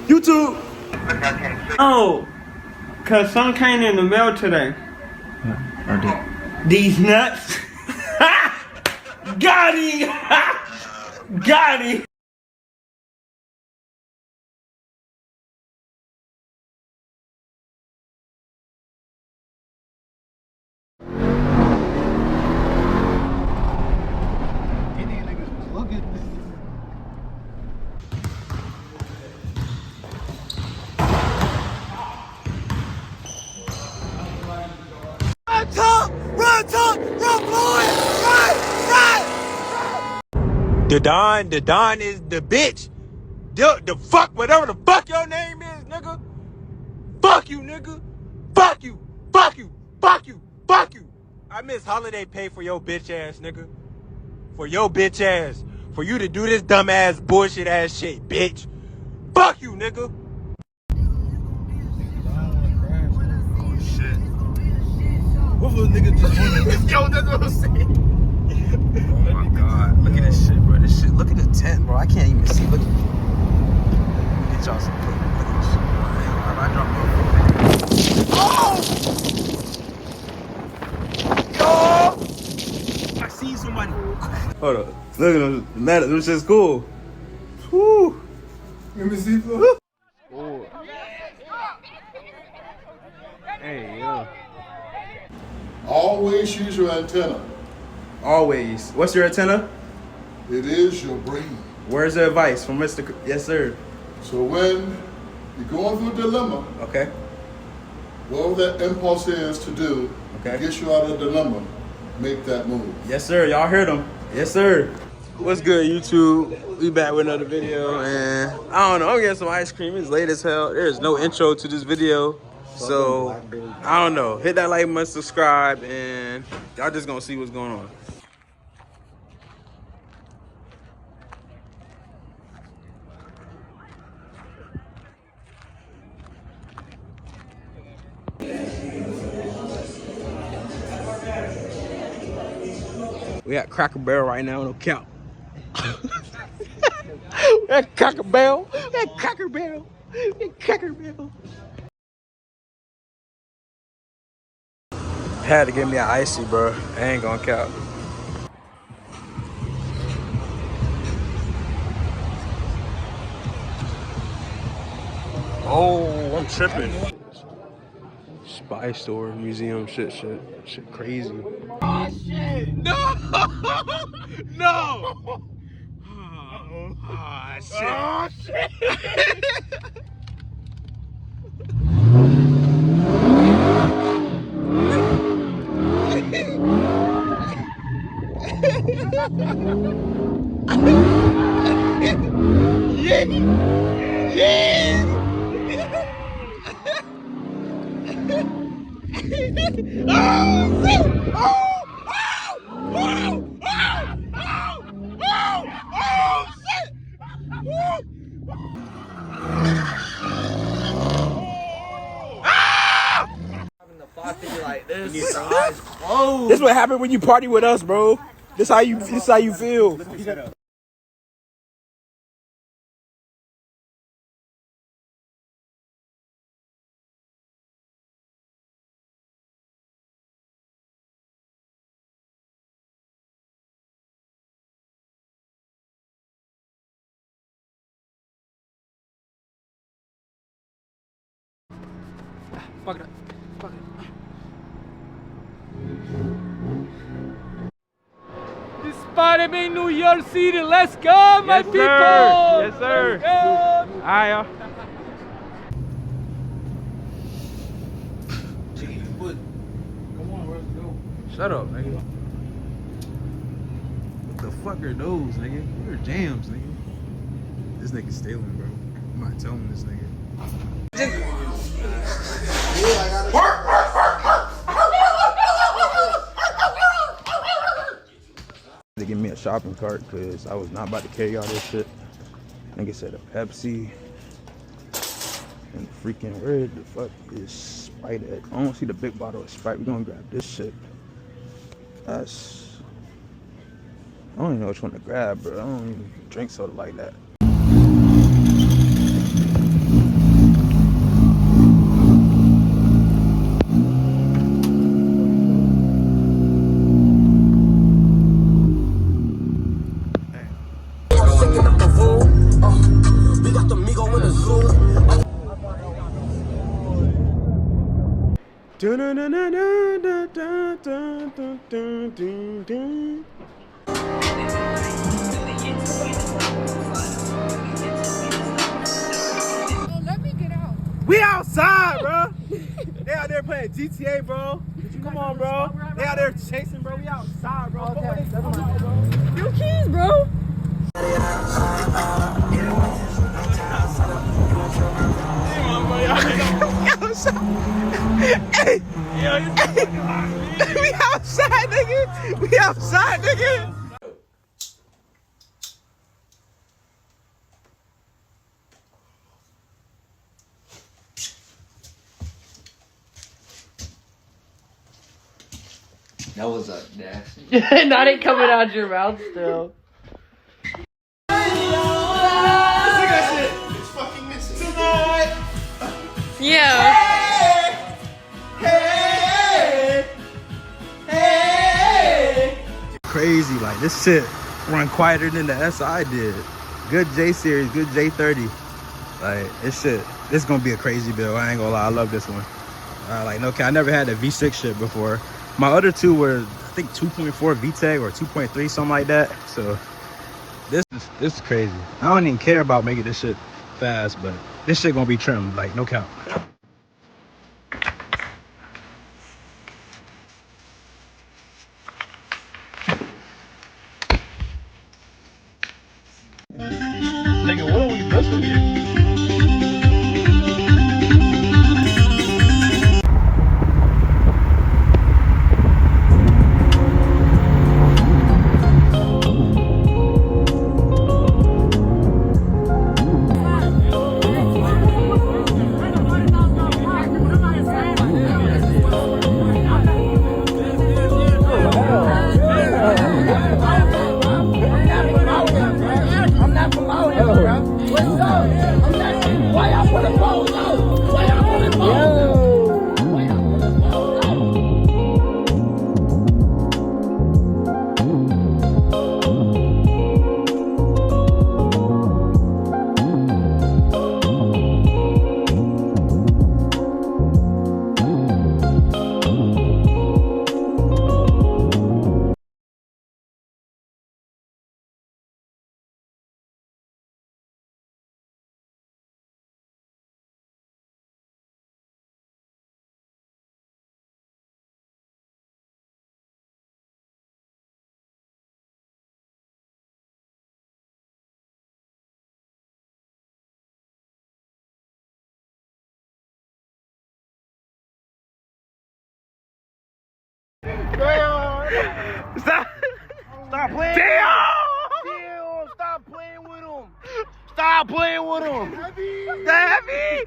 YouTube. Oh, cause some came in the mail today. I did. These nuts. Got him. Got him. The Don is the bitch. The fuck, whatever the fuck your name is, nigga. Fuck you, nigga. Fuck you. Fuck you. Fuck you. Fuck you. I miss holiday pay for your bitch ass, nigga. For your bitch ass. For you to do this dumb ass bullshit ass shit, bitch. Fuck you, nigga. Oh shit. What if a nigga just wanted? Yo, that's what I'm saying. Oh my god. Look at this shit, bro. This shit. Look at the tent, bro. I can't even see. Look at get y'all some food. Look at this shit, bro. I dropped my phone. Oh! Yo! I see somebody. Hold up. Look at them. Them shit's cool. Woo. Let me see, bro. Oh. Hey, yo. Always use your antenna. Always. What's your antenna? It is your brain. Where's the advice from Mr. Yes, sir. So when you're going through a dilemma, Okay. whatever that impulse is to do, Okay. get you out of the dilemma, make that move. Yes, sir. Y'all heard him. Yes, sir. What's good, YouTube? We back with another video, and I don't know. I'm getting some ice cream. It's late as hell. There's no intro to this video, so I don't know. Hit that like button, subscribe, and y'all just gonna see what's going on. We at Cracker Barrel right now, no count. That Cracker Barrel, that Cracker Barrel, that Cracker Barrel. Had to give me an icy, bro. I ain't gonna count. Oh, I'm tripping. Spy store, museum, shit crazy. Oh shit! No! No! Oh shit! Oh shit! This what happened when you party with us, bro. This how you feel. Fuck it. Fuck it. This spotted me in New York City. Let's go, my people. Yes, sir. Let's go. Alright, y'all. Shut up, nigga. What the fuck are those, nigga? What are jams, nigga? This nigga stealing, bro. I'm not telling this nigga. They give me a shopping cart because I was not about to carry all this shit. Nigga said a Pepsi and freaking where the fuck is Sprite at? I don't see the big bottle of Sprite. We're gonna grab this shit. That's I don't even know which one to grab, bro. I don't even drink soda like that. We outside, bro. They out there playing GTA, bro. Come on, bro. They out there chasing, bro. We outside, bro. Okay. Your keys, bro. Hey, we outside, nigga. We outside, nigga. That was a nasty. Not it coming out your mouth still. It's fucking missing. Yeah. Crazy, like this shit run quieter than the SI did. Good J series, good J30. Like this gonna be a crazy build. I ain't gonna lie, I love this one. Like no cap, I never had a V6 shit before. My other two were I think 2.4 VTEC or 2.3, something like that. So this is crazy. I don't even care about making this shit fast, but this shit gonna be trimmed, like no cap. Nigga, what are we listening to? Stop playing. Damn! Stop playing with him. Stop playing with him. Heavy.